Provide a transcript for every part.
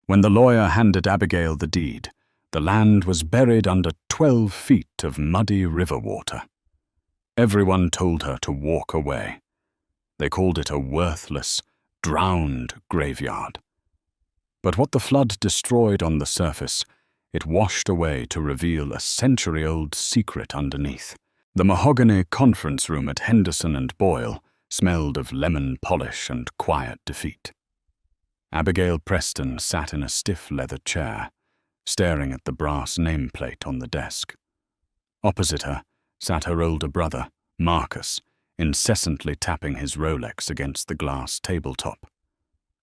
When the lawyer handed Abigail the deed, the land was buried under 12 feet of muddy river water. Everyone told her to walk away. They called it a worthless, drowned graveyard. But what the flood destroyed on the surface, it washed away to reveal a century-old secret underneath. The mahogany conference room at Henderson and Boyle smelled of lemon polish and quiet defeat. Abigail Preston sat in a stiff leather chair, staring at the brass nameplate on the desk. Opposite her sat her older brother, Marcus, incessantly tapping his Rolex against the glass tabletop,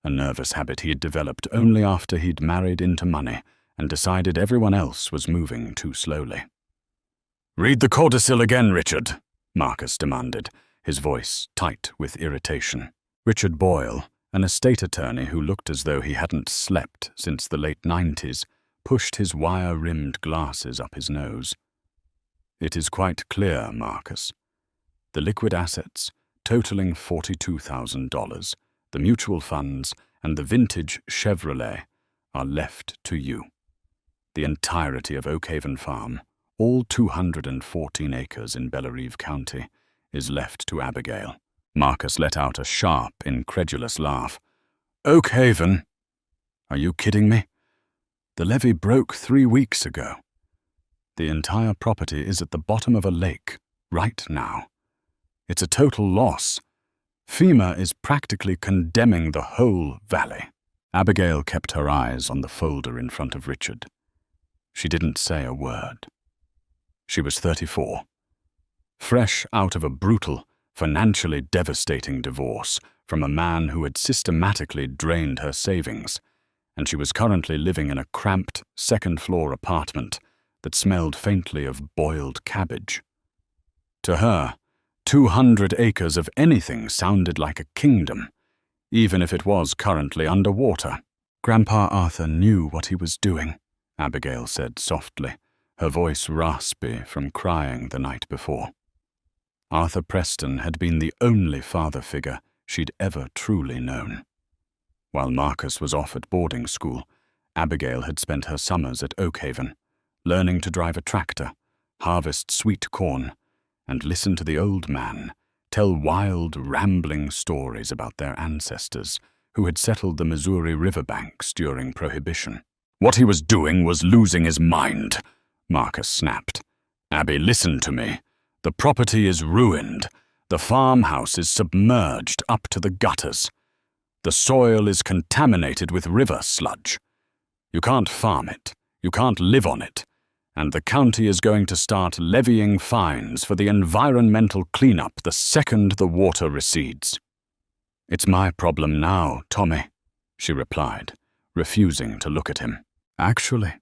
a nervous habit he had developed only after he'd married into money and decided everyone else was moving too slowly. "Read the codicil again, Richard," Marcus demanded, his voice tight with irritation. Richard Boyle, an estate attorney who looked as though he hadn't slept since the late 90s, pushed his wire-rimmed glasses up his nose. "It is quite clear, Marcus. The liquid assets, totaling $42,000, the mutual funds, and the vintage Chevrolet are left to you. The entirety of Oakhaven Farm, all 214 acres in Bellerive County, is left to Abigail." Marcus let out a sharp, incredulous laugh. "Oakhaven? Are you kidding me? The levee broke 3 weeks ago. The entire property is at the bottom of a lake, right now. It's a total loss. FEMA is practically condemning the whole valley." Abigail kept her eyes on the folder in front of Richard. She didn't say a word. She was 34, fresh out of a brutal, financially devastating divorce from a man who had systematically drained her savings, and she was currently living in a cramped second-floor apartment that smelled faintly of boiled cabbage. To her, 200 acres of anything sounded like a kingdom, even if it was currently underwater. "Grandpa Arthur knew what he was doing," Abigail said softly, her voice raspy from crying the night before. Arthur Preston had been the only father figure she'd ever truly known. While Marcus was off at boarding school, Abigail had spent her summers at Oakhaven, learning to drive a tractor, harvest sweet corn, and listen to the old man tell wild, rambling stories about their ancestors who had settled the Missouri riverbanks during Prohibition. "What he was doing was losing his mind," Marcus snapped. "Abby, listen to me. The property is ruined. The farmhouse is submerged up to the gutters. The soil is contaminated with river sludge. You can't farm it. You can't live on it. And the county is going to start levying fines for the environmental cleanup the second the water recedes." "It's my problem now, Tommy," she replied, refusing to look at him. "Actually,"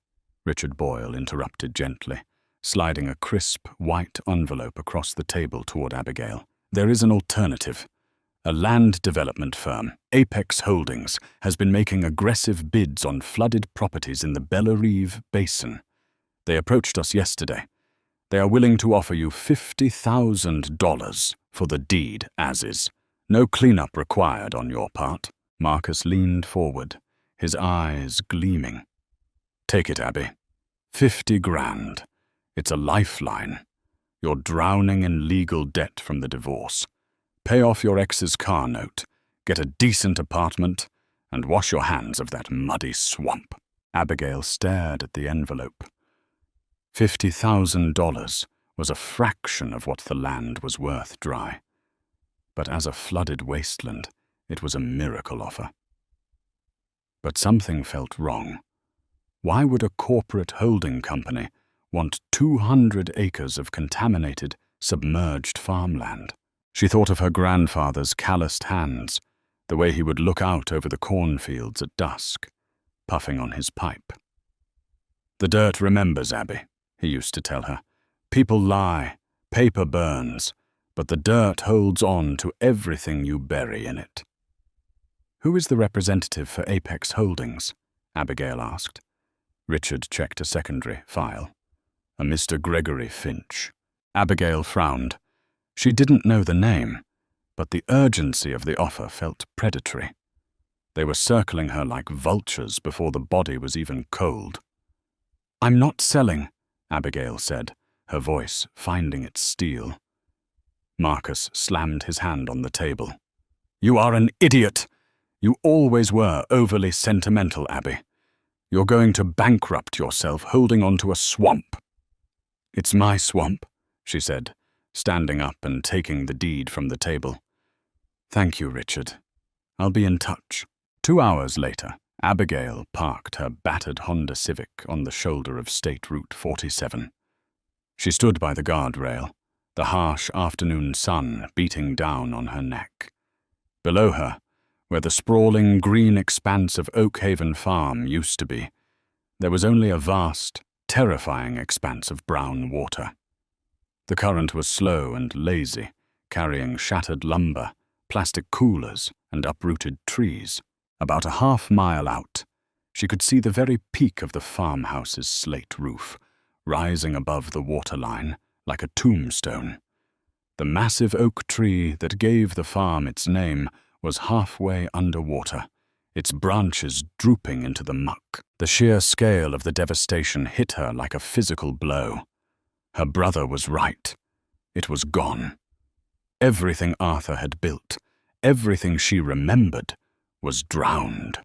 Richard Boyle interrupted gently, sliding a crisp, white envelope across the table toward Abigail, "there is an alternative. A land development firm, Apex Holdings, has been making aggressive bids on flooded properties in the Bellerive Basin. They approached us yesterday. They are willing to offer you $50,000 for the deed as is. No cleanup required on your part." Marcus leaned forward, his eyes gleaming. "Take it, Abby. 50 grand. It's a lifeline. You're drowning in legal debt from the divorce. Pay off your ex's car note, get a decent apartment, and wash your hands of that muddy swamp." Abigail stared at the envelope. $50,000 was a fraction of what the land was worth dry. But as a flooded wasteland, it was a miracle offer. But something felt wrong. Why would a corporate holding company want 200 acres of contaminated, submerged farmland? She thought of her grandfather's calloused hands, the way he would look out over the cornfields at dusk, puffing on his pipe. "The dirt remembers, Abby," he used to tell her. "People lie, paper burns, but the dirt holds on to everything you bury in it." "Who is the representative for Apex Holdings?" Abigail asked. Richard checked a secondary file. "A Mr. Gregory Finch." Abigail frowned. She didn't know the name, but the urgency of the offer felt predatory. They were circling her like vultures before the body was even cold. "I'm not selling," Abigail said, her voice finding its steel. Marcus slammed his hand on the table. "You are an idiot! You always were overly sentimental, Abby. You're going to bankrupt yourself holding on to a swamp." "It's my swamp," she said, standing up and taking the deed from the table. "Thank you, Richard. I'll be in touch." 2 hours later, Abigail parked her battered Honda Civic on the shoulder of State Route 47. She stood by the guardrail, the harsh afternoon sun beating down on her neck. Below her, where the sprawling green expanse of Oak Haven Farm used to be, there was only a vast, terrifying expanse of brown water. The current was slow and lazy, carrying shattered lumber, plastic coolers, and uprooted trees. About a half-mile out, she could see the very peak of the farmhouse's slate roof, rising above the waterline like a tombstone. The massive oak tree that gave the farm its name was halfway underwater, its branches drooping into the muck. The sheer scale of the devastation hit her like a physical blow. Her brother was right. It was gone. Everything Arthur had built, everything she remembered, was drowned.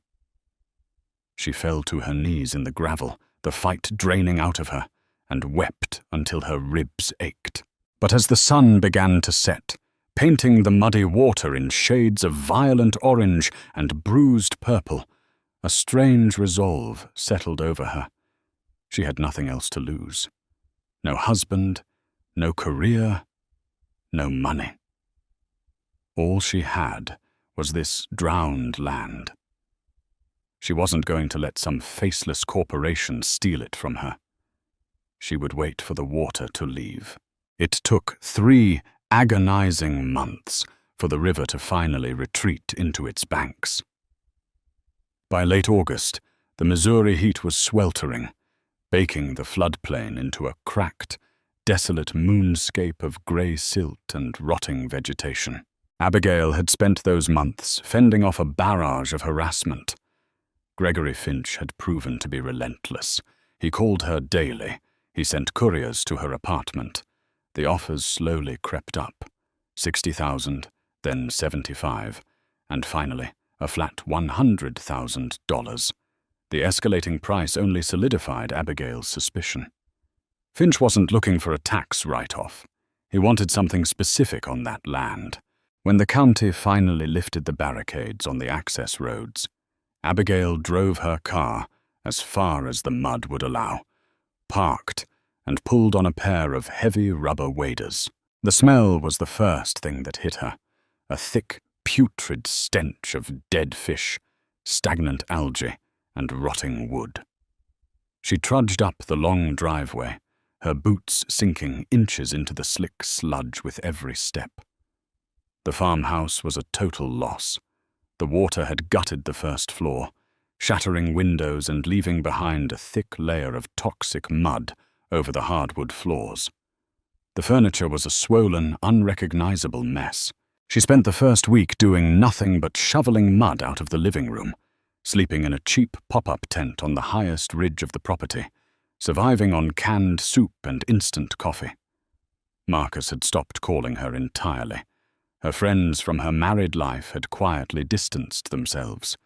She fell to her knees in the gravel, the fight draining out of her, and wept until her ribs ached. But as the sun began to set, painting the muddy water in shades of violent orange and bruised purple, a strange resolve settled over her. She had nothing else to lose. No husband, no career, no money. All she had was this drowned land. She wasn't going to let some faceless corporation steal it from her. She would wait for the water to leave. It took 3 agonizing months for the river to finally retreat into its banks. By late August, the Missouri heat was sweltering, baking the floodplain into a cracked, desolate moonscape of grey silt and rotting vegetation. Abigail had spent those months fending off a barrage of harassment. Gregory Finch had proven to be relentless. He called her daily. He sent couriers to her apartment. The offers slowly crept up. $60,000, then $75,000, and finally a flat $100,000. The escalating price only solidified Abigail's suspicion. Finch wasn't looking for a tax write-off. He wanted something specific on that land. When the county finally lifted the barricades on the access roads, Abigail drove her car as far as the mud would allow, parked, and pulled on a pair of heavy rubber waders. The smell was the first thing that hit her, a thick, putrid stench of dead fish, stagnant algae, and rotting wood. She trudged up the long driveway, her boots sinking inches into the slick sludge with every step. The farmhouse was a total loss. The water had gutted the first floor, shattering windows and leaving behind a thick layer of toxic mud over the hardwood floors. The furniture was a swollen, unrecognizable mess. She spent the first week doing nothing but shoveling mud out of the living room, sleeping in a cheap pop-up tent on the highest ridge of the property, surviving on canned soup and instant coffee. Marcus had stopped calling her entirely. Her friends from her married life had quietly distanced themselves.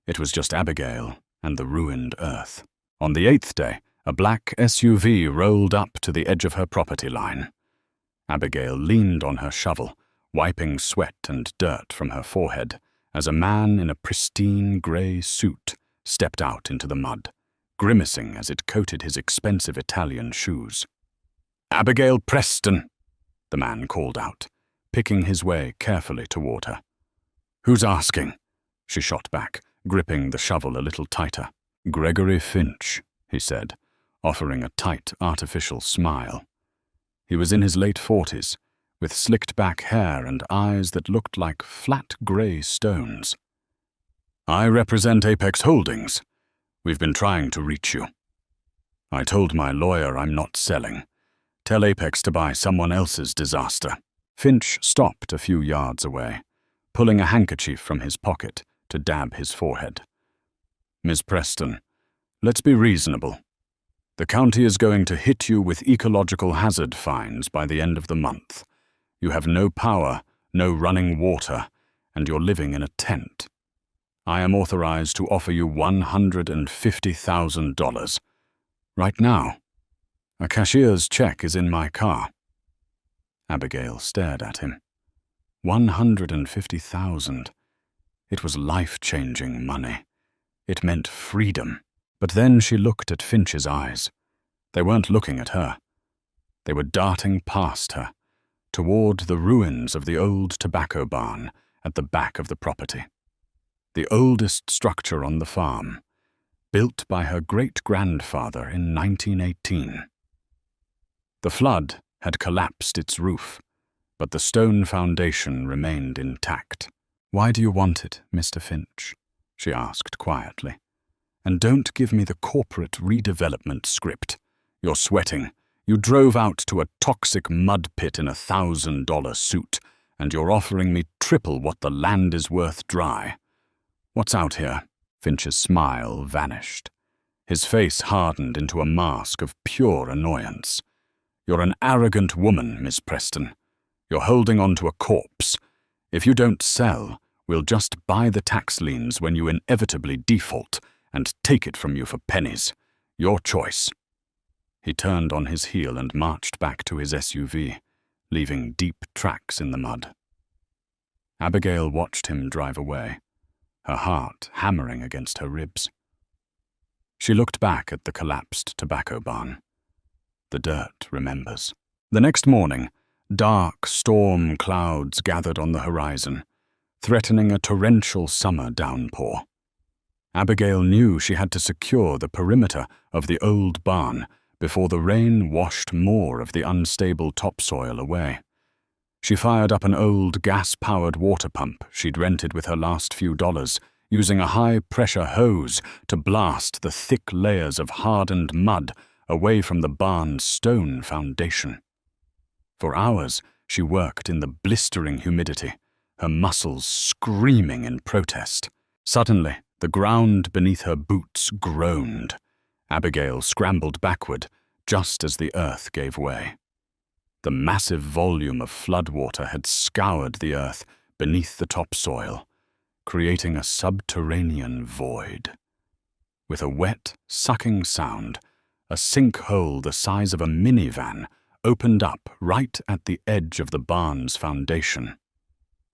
It was just Abigail and the ruined earth. On the 8th day, a black SUV rolled up to the edge of her property line. Abigail leaned on her shovel, wiping sweat and dirt from her forehead, as a man in a pristine grey suit stepped out into the mud, grimacing as it coated his expensive Italian shoes. "Abigail Preston," the man called out, picking his way carefully toward her. "Who's asking?" she shot back, gripping the shovel a little tighter. "Gregory Finch," he said, offering a tight, artificial smile. He was in his late 40s, with slicked-back hair and eyes that looked like flat grey stones. "I represent Apex Holdings. We've been trying to reach you. I told my lawyer I'm not selling. Tell Apex to buy someone else's disaster." Finch stopped a few yards away, pulling a handkerchief from his pocket to dab his forehead. "Miss Preston, let's be reasonable. The county is going to hit you with ecological hazard fines by the end of the month. You have no power, no running water, and you're living in a tent. I am authorized to offer you $150,000. Right now. A cashier's check is in my car." Abigail stared at him. 150,000. It was life-changing money. It meant freedom. But then she looked at Finch's eyes. They weren't looking at her. They were darting past her, toward the ruins of the old tobacco barn at the back of the property. The oldest structure on the farm, built by her great-grandfather in 1918. The flood had collapsed its roof, but the stone foundation remained intact. "Why do you want it, Mr. Finch?" she asked quietly. "And don't give me the corporate redevelopment script. You're sweating. You drove out to a toxic mud pit in a $1,000 suit, and you're offering me triple what the land is worth dry. What's out here?" Finch's smile vanished. His face hardened into a mask of pure annoyance. "You're an arrogant woman, Miss Preston. You're holding on to a corpse. If you don't sell, we'll just buy the tax liens when you inevitably default and take it from you for pennies. Your choice." He turned on his heel and marched back to his SUV, leaving deep tracks in the mud. Abigail watched him drive away, her heart hammering against her ribs. She looked back at the collapsed tobacco barn. The dirt remembers. The next morning, dark storm clouds gathered on the horizon, threatening a torrential summer downpour. Abigail knew she had to secure the perimeter of the old barn before the rain washed more of the unstable topsoil away. She fired up an old gas-powered water pump she'd rented with her last few dollars, using a high-pressure hose to blast the thick layers of hardened mud away from the barn's stone foundation. For hours, she worked in the blistering humidity, her muscles screaming in protest. Suddenly, the ground beneath her boots groaned. Abigail scrambled backward, just as the earth gave way. The massive volume of floodwater had scoured the earth beneath the topsoil, creating a subterranean void. With a wet, sucking sound, a sinkhole the size of a minivan opened up right at the edge of the barn's foundation.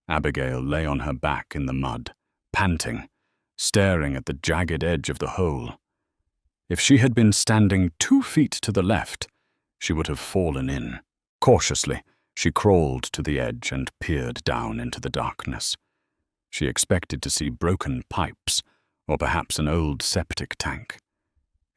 Abigail lay on her back in the mud, panting, staring at the jagged edge of the hole. If she had been standing 2 feet to the left, she would have fallen in. Cautiously, she crawled to the edge and peered down into the darkness. She expected to see broken pipes, or perhaps an old septic tank.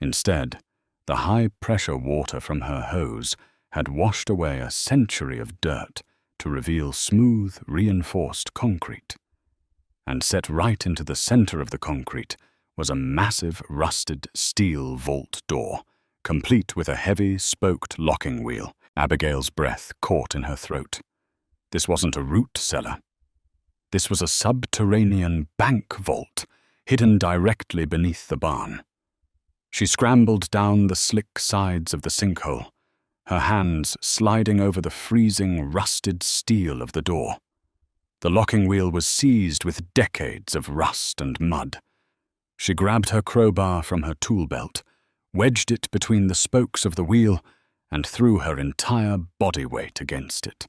Instead, the high-pressure water from her hose had washed away a century of dirt to reveal smooth, reinforced concrete. And set right into the center of the concrete was a massive, rusted steel vault door, complete with a heavy, spoked locking wheel. Abigail's breath caught in her throat. This wasn't a root cellar. This was a subterranean bank vault, hidden directly beneath the barn. She scrambled down the slick sides of the sinkhole, her hands sliding over the freezing, rusted steel of the door. The locking wheel was seized with decades of rust and mud. She grabbed her crowbar from her tool belt, wedged it between the spokes of the wheel, and threw her entire body weight against it.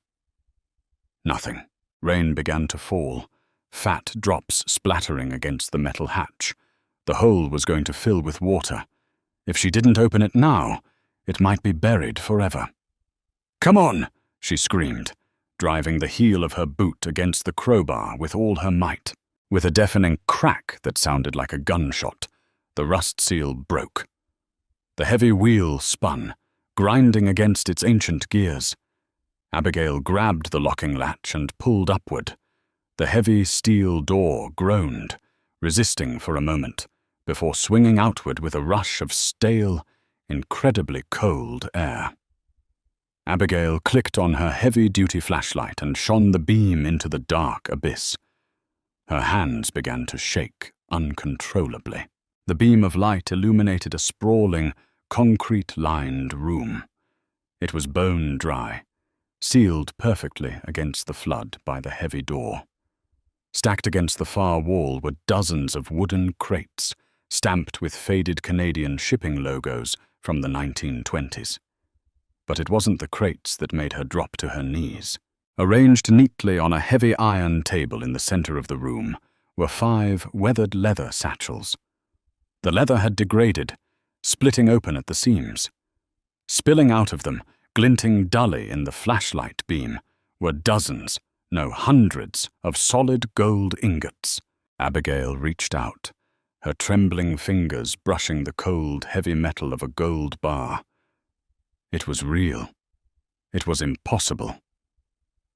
Nothing. Rain began to fall, fat drops splattering against the metal hatch. The hole was going to fill with water. If she didn't open it now, it might be buried forever. "Come on!" she screamed, driving the heel of her boot against the crowbar with all her might. With a deafening crack that sounded like a gunshot, the rust seal broke. The heavy wheel spun, grinding against its ancient gears. Abigail grabbed the locking latch and pulled upward. The heavy steel door groaned, resisting for a moment, before swinging outward with a rush of stale, incredibly cold air. Abigail clicked on her heavy-duty flashlight and shone the beam into the dark abyss. Her hands began to shake uncontrollably. The beam of light illuminated a sprawling, concrete-lined room. It was bone dry, sealed perfectly against the flood by the heavy door. Stacked against the far wall were dozens of wooden crates, stamped with faded Canadian shipping logos from the 1920s. But it wasn't the crates that made her drop to her knees. Arranged neatly on a heavy iron table in the center of the room were 5 weathered leather satchels. The leather had degraded, splitting open at the seams. Spilling out of them, glinting dully in the flashlight beam, were dozens, no hundreds, of solid gold ingots. Abigail reached out, her trembling fingers brushing the cold, heavy metal of a gold bar. It was real. It was impossible.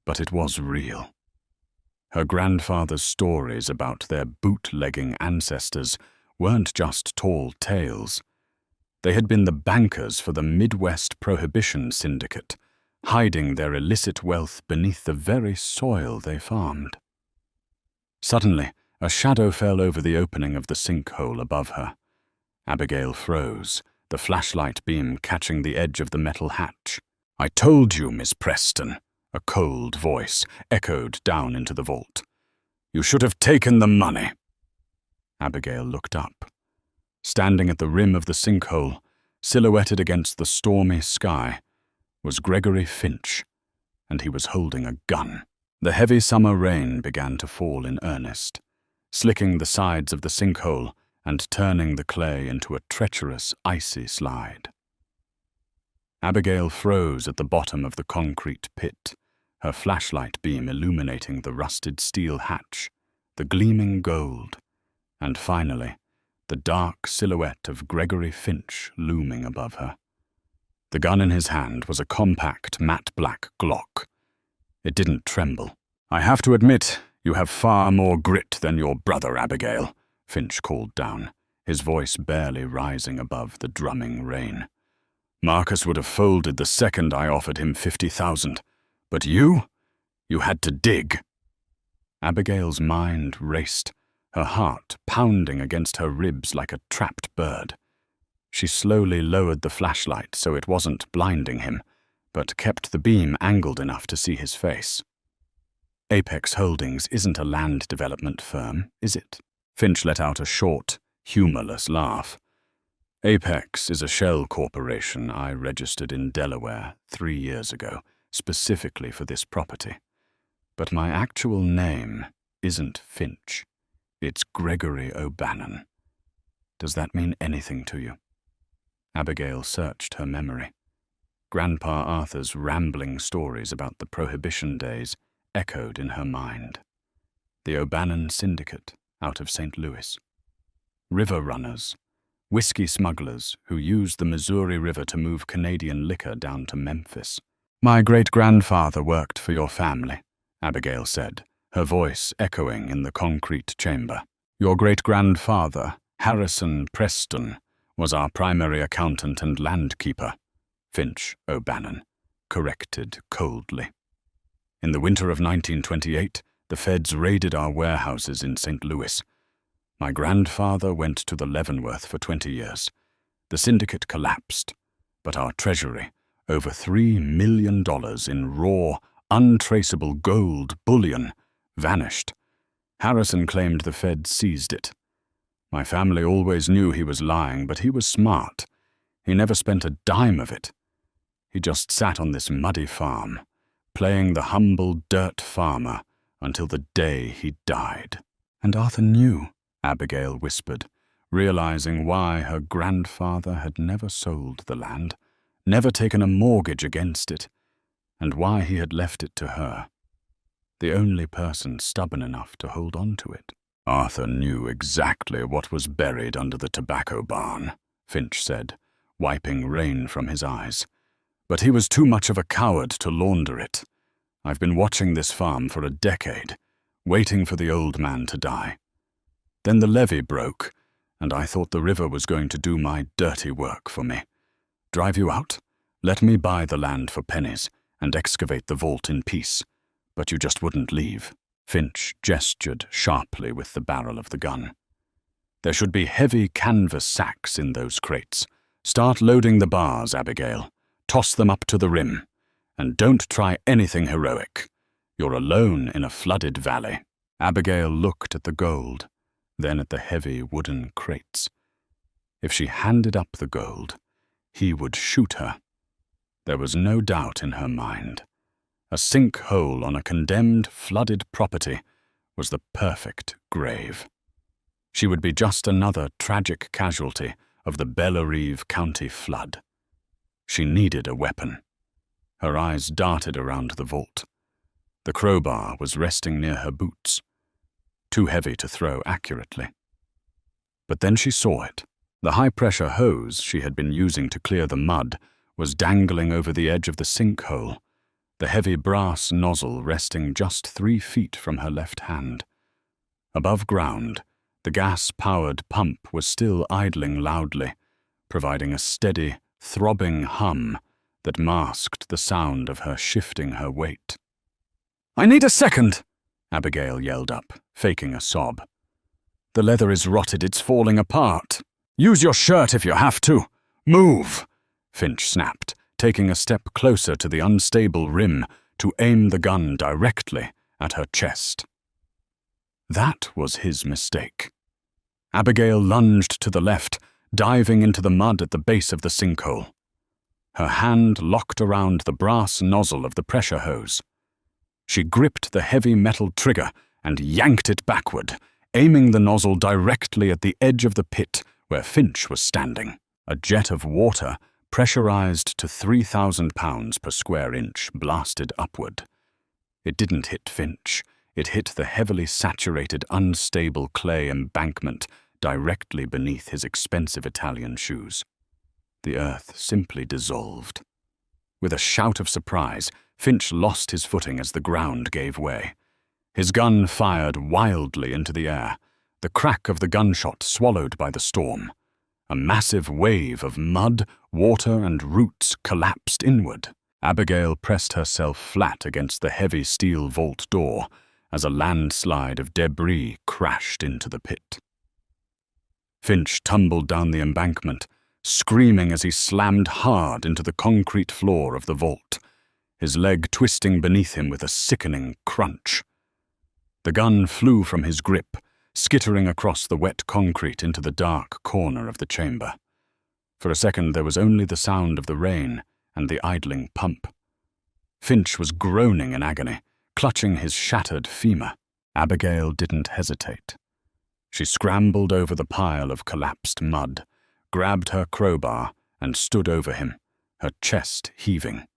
But it was real. Her grandfather's stories about their bootlegging ancestors weren't just tall tales. They had been the bankers for the Midwest Prohibition Syndicate, hiding their illicit wealth beneath the very soil they farmed. Suddenly, a shadow fell over the opening of the sinkhole above her. Abigail froze, the flashlight beam catching the edge of the metal hatch. "I told you, Miss Preston," a cold voice echoed down into the vault. "You should have taken the money." Abigail looked up. Standing at the rim of the sinkhole, silhouetted against the stormy sky, was Gregory Finch, and he was holding a gun. The heavy summer rain began to fall in earnest, slicking the sides of the sinkhole and turning the clay into a treacherous, icy slide. Abigail froze at the bottom of the concrete pit, her flashlight beam illuminating the rusted steel hatch, the gleaming gold, and finally, the dark silhouette of Gregory Finch looming above her. The gun in his hand was a compact, matte black Glock. It didn't tremble. "I have to admit, you have far more grit than your brother, Abigail," Finch called down, his voice barely rising above the drumming rain. "Marcus would have folded the second I offered him 50,000. But you had to dig." Abigail's mind raced, her heart pounding against her ribs like a trapped bird. She slowly lowered the flashlight so it wasn't blinding him, but kept the beam angled enough to see his face. "Apex Holdings isn't a land development firm, is it?" Finch let out a short, humorless laugh. "Apex is a shell corporation I registered in Delaware 3 years ago, specifically for this property. But my actual name isn't Finch. It's Gregory O'Bannon. Does that mean anything to you?" Abigail searched her memory. Grandpa Arthur's rambling stories about the Prohibition days echoed in her mind. The O'Bannon Syndicate out of St. Louis. River runners, whiskey smugglers who used the Missouri River to move Canadian liquor down to Memphis. "My great-grandfather worked for your family," Abigail said, her voice echoing in the concrete chamber. "Your great-grandfather, Harrison Preston, was our primary accountant and landkeeper," Finch O'Bannon corrected coldly. "In the winter of 1928, the feds raided our warehouses in St. Louis. My grandfather went to the Leavenworth for 20 years. The syndicate collapsed, but our treasury, over $3 million in raw, untraceable gold bullion, vanished. Harrison claimed the feds seized it. My family always knew he was lying, but he was smart. He never spent a dime of it. He just sat on this muddy farm, playing the humble dirt farmer until the day he died." "And Arthur knew," Abigail whispered, realizing why her grandfather had never sold the land, never taken a mortgage against it, and why he had left it to her, the only person stubborn enough to hold on to it. "Arthur knew exactly what was buried under the tobacco barn," Finch said, wiping rain from his eyes. "But he was too much of a coward to launder it. I've been watching this farm for a decade, waiting for the old man to die. Then the levee broke, and I thought the river was going to do my dirty work for me. Drive you out? Let me buy the land for pennies and excavate the vault in peace. But you just wouldn't leave." Finch gestured sharply with the barrel of the gun. There should be heavy canvas sacks in those crates. Start loading the bars, Abigail. Toss them up to the rim. And don't try anything heroic. You're alone in a flooded valley. Abigail looked at the gold, then at the heavy wooden crates. If she handed up the gold, he would shoot her. There was no doubt in her mind. A sinkhole on a condemned, flooded property was the perfect grave. She would be just another tragic casualty of the Bellerive County flood. She needed a weapon. Her eyes darted around the vault. The crowbar was resting near her boots, too heavy to throw accurately. But then she saw it. The high-pressure hose she had been using to clear the mud was dangling over the edge of the sinkhole, the heavy brass nozzle resting just 3 feet from her left hand. Above ground, the gas-powered pump was still idling loudly, providing a steady, throbbing hum that masked the sound of her shifting her weight. "I need a second!" Abigail yelled up, faking a sob. "The leather is rotted, it's falling apart. Use your shirt if you have to. Move!" Finch snapped, taking a step closer to the unstable rim to aim the gun directly at her chest. That was his mistake. Abigail lunged to the left, diving into the mud at the base of the sinkhole. Her hand locked around the brass nozzle of the pressure hose. She gripped the heavy metal trigger and yanked it backward, aiming the nozzle directly at the edge of the pit where Finch was standing. A jet of water, pressurized to 3,000 pounds per square inch, blasted upward. It didn't hit Finch. It hit the heavily saturated, unstable clay embankment directly beneath his expensive Italian shoes. The earth simply dissolved. With a shout of surprise, Finch lost his footing as the ground gave way. His gun fired wildly into the air, the crack of the gunshot swallowed by the storm. A massive wave of mud, water, and roots collapsed inward. Abigail pressed herself flat against the heavy steel vault door as a landslide of debris crashed into the pit. Finch tumbled down the embankment, screaming as he slammed hard into the concrete floor of the vault, his leg twisting beneath him with a sickening crunch. The gun flew from his grip, skittering across the wet concrete into the dark corner of the chamber. For a second there was only the sound of the rain and the idling pump. Finch was groaning in agony, clutching his shattered femur. Abigail didn't hesitate. She scrambled over the pile of collapsed mud, grabbed her crowbar, and stood over him, her chest heaving.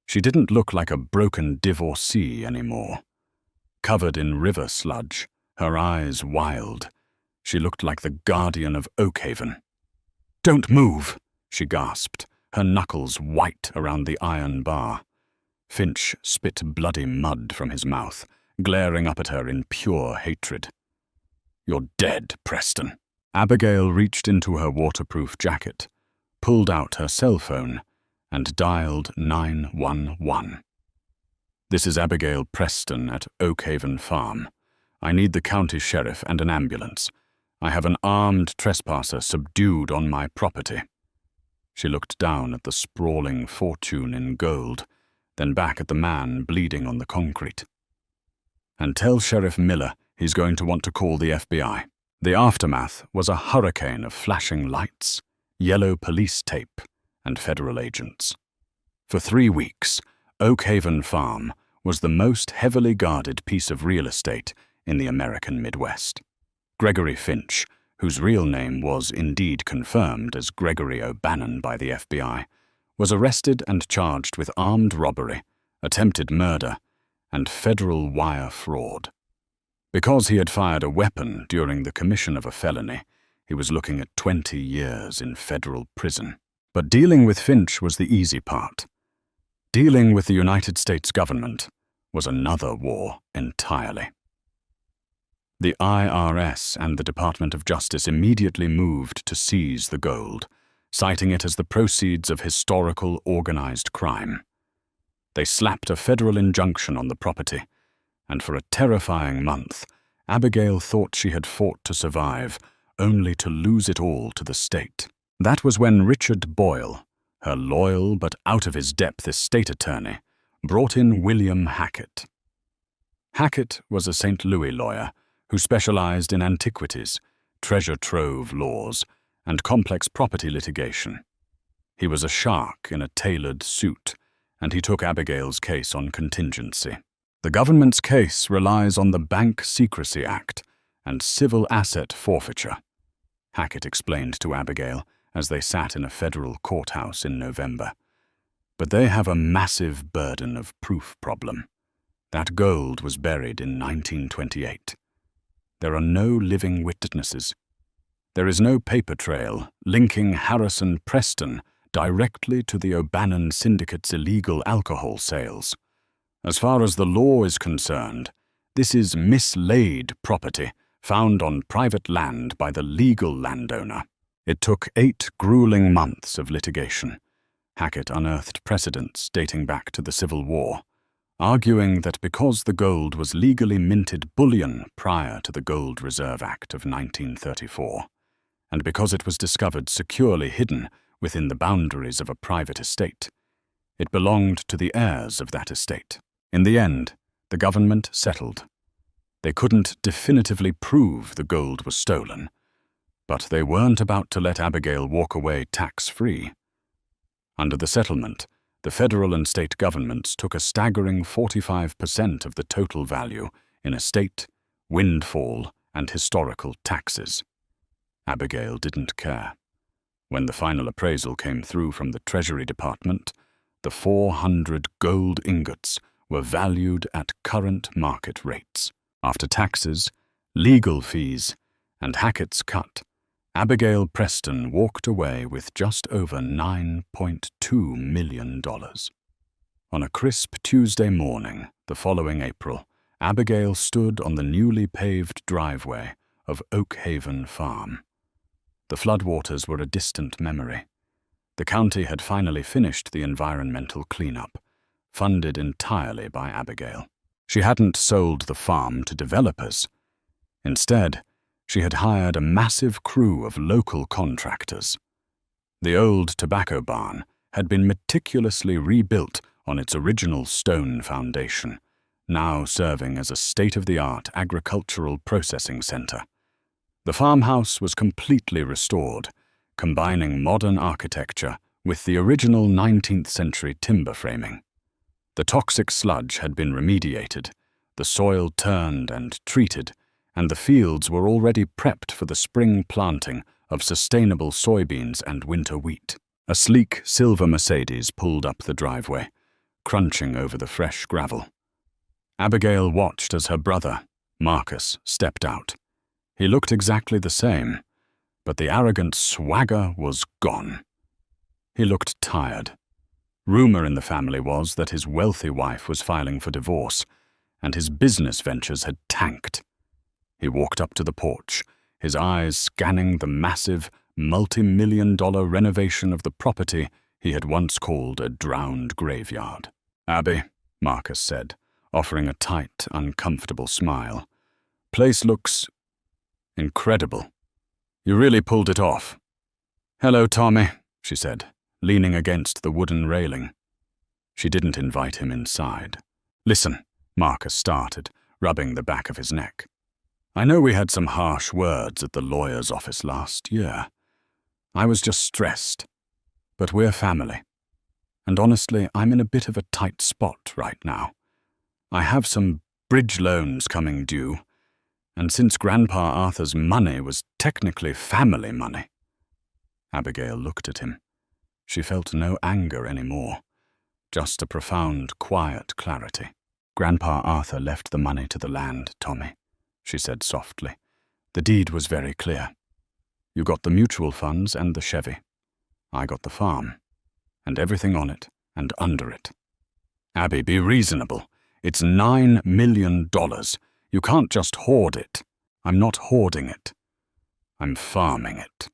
She didn't look like a broken divorcee anymore. Covered in river sludge, her eyes wild, she looked like the guardian of Oakhaven. "Don't move," she gasped, her knuckles white around the iron bar. Finch spit bloody mud from his mouth, glaring up at her in pure hatred. "You're dead, Preston." Abigail reached into her waterproof jacket, pulled out her cell phone, and dialed 911. "This is Abigail Preston at Oakhaven Farm. I need the county sheriff and an ambulance. I have an armed trespasser subdued on my property." She looked down at the sprawling fortune in gold, then back at the man bleeding on the concrete. "And tell Sheriff Miller he's going to want to call the FBI." The aftermath was a hurricane of flashing lights, yellow police tape, and federal agents. For 3 weeks, Oakhaven Farm was the most heavily guarded piece of real estate in the American Midwest. Gregory Finch, whose real name was indeed confirmed as Gregory O'Bannon by the FBI, was arrested and charged with armed robbery, attempted murder, and federal wire fraud. Because he had fired a weapon during the commission of a felony, he was looking at 20 years in federal prison. But dealing with Finch was the easy part. Dealing with the United States government was another war entirely. The IRS and the Department of Justice immediately moved to seize the gold, citing it as the proceeds of historical organized crime. They slapped a federal injunction on the property, and for a terrifying month, Abigail thought she had fought to survive, only to lose it all to the state. That was when Richard Boyle, her loyal but out-of-his-depth estate attorney, brought in William Hackett. Hackett was a St. Louis lawyer who specialized in antiquities, treasure trove laws, and complex property litigation. He was a shark in a tailored suit, and he took Abigail's case on contingency. The government's case relies on the Bank Secrecy Act and civil asset forfeiture, Hackett explained to Abigail as they sat in a federal courthouse in November. But they have a massive burden of proof problem. That gold was buried in 1928. There are no living witnesses. There is no paper trail linking Harrison Preston directly to the O'Bannon Syndicate's illegal alcohol sales. As far as the law is concerned, this is mislaid property found on private land by the legal landowner. It took 8 grueling months of litigation. Hackett unearthed precedents dating back to the Civil War, arguing that because the gold was legally minted bullion prior to the Gold Reserve Act of 1934, and because it was discovered securely hidden within the boundaries of a private estate, it belonged to the heirs of that estate. In the end, the government settled. They couldn't definitively prove the gold was stolen, but they weren't about to let Abigail walk away tax-free. Under the settlement, the federal and state governments took a staggering 45% of the total value in estate, windfall, and historical taxes. Abigail didn't care. When the final appraisal came through from the Treasury Department, the 400 gold ingots were valued at current market rates. After taxes, legal fees, and Hackett's cut, Abigail Preston walked away with just over $9.2 million. On a crisp Tuesday morning, the following April, Abigail stood on the newly paved driveway of Oak Haven Farm. The floodwaters were a distant memory. The county had finally finished the environmental cleanup, funded entirely by Abigail. She hadn't sold the farm to developers. Instead, she had hired a massive crew of local contractors. The old tobacco barn had been meticulously rebuilt on its original stone foundation, now serving as a state-of-the-art agricultural processing center. The farmhouse was completely restored, combining modern architecture with the original 19th-century timber framing. The toxic sludge had been remediated, the soil turned and treated, and the fields were already prepped for the spring planting of sustainable soybeans and winter wheat. A sleek silver Mercedes pulled up the driveway, crunching over the fresh gravel. Abigail watched as her brother, Marcus, stepped out. He looked exactly the same, but the arrogant swagger was gone. He looked tired. Rumor in the family was that his wealthy wife was filing for divorce, and his business ventures had tanked. He walked up to the porch, his eyes scanning the massive, multi-million-dollar renovation of the property he had once called a drowned graveyard. "Abby," Marcus said, offering a tight, uncomfortable smile. "Place looks incredible. You really pulled it off." "Hello, Tommy," she said, leaning against the wooden railing. She didn't invite him inside. "Listen," Marcus started, rubbing the back of his neck. "I know we had some harsh words at the lawyer's office last year. I was just stressed. But we're family. And honestly, I'm in a bit of a tight spot right now. I have some bridge loans coming due, and since Grandpa Arthur's money was technically family money." Abigail looked at him. She felt no anger anymore, just a profound, quiet clarity. "Grandpa Arthur left the money to the land, Tommy," she said softly. "The deed was very clear. You got the mutual funds and the Chevy. I got the farm, and everything on it and under it." "Abby, be reasonable. It's $9 million. You can't just hoard it." "I'm not hoarding it. I'm farming it."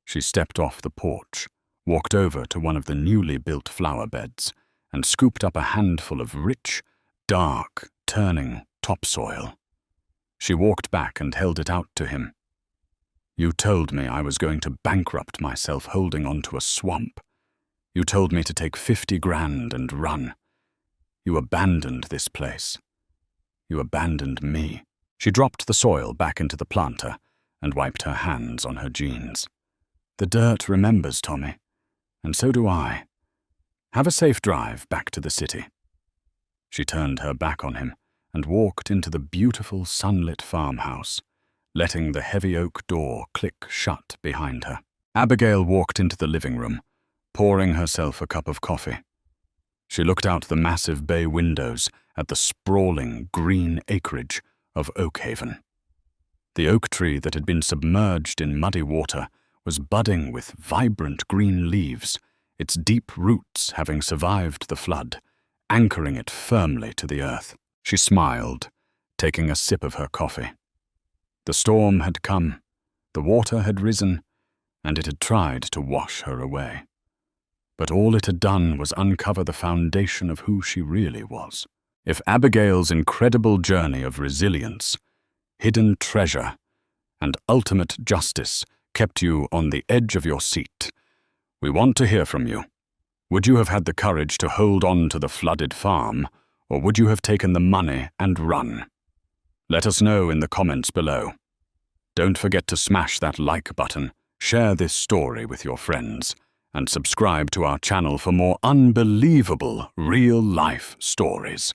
She stepped off the porch, walked over to one of the newly built flower beds, and scooped up a handful of rich, dark, turning topsoil. She walked back and held it out to him. You told me I was going to bankrupt myself holding on to a swamp. You told me to take 50 grand and run. You abandoned this place. You abandoned me. She dropped the soil back into the planter and wiped her hands on her jeans. The dirt remembers, Tommy, and so do I. Have a safe drive back to the city. She turned her back on him and walked into the beautiful sunlit farmhouse, letting the heavy oak door click shut behind her. Abigail walked into the living room, pouring herself a cup of coffee. She looked out the massive bay windows at the sprawling green acreage of Oakhaven. The oak tree that had been submerged in muddy water was budding with vibrant green leaves, its deep roots having survived the flood, anchoring it firmly to the earth. She smiled, taking a sip of her coffee. The storm had come, the water had risen, and it had tried to wash her away. But all it had done was uncover the foundation of who she really was. If Abigail's incredible journey of resilience, hidden treasure, and ultimate justice kept you on the edge of your seat, we want to hear from you. Would you have had the courage to hold on to the flooded farm, or would you have taken the money and run? Let us know in the comments below. Don't forget to smash that like button, share this story with your friends, and subscribe to our channel for more unbelievable real-life stories.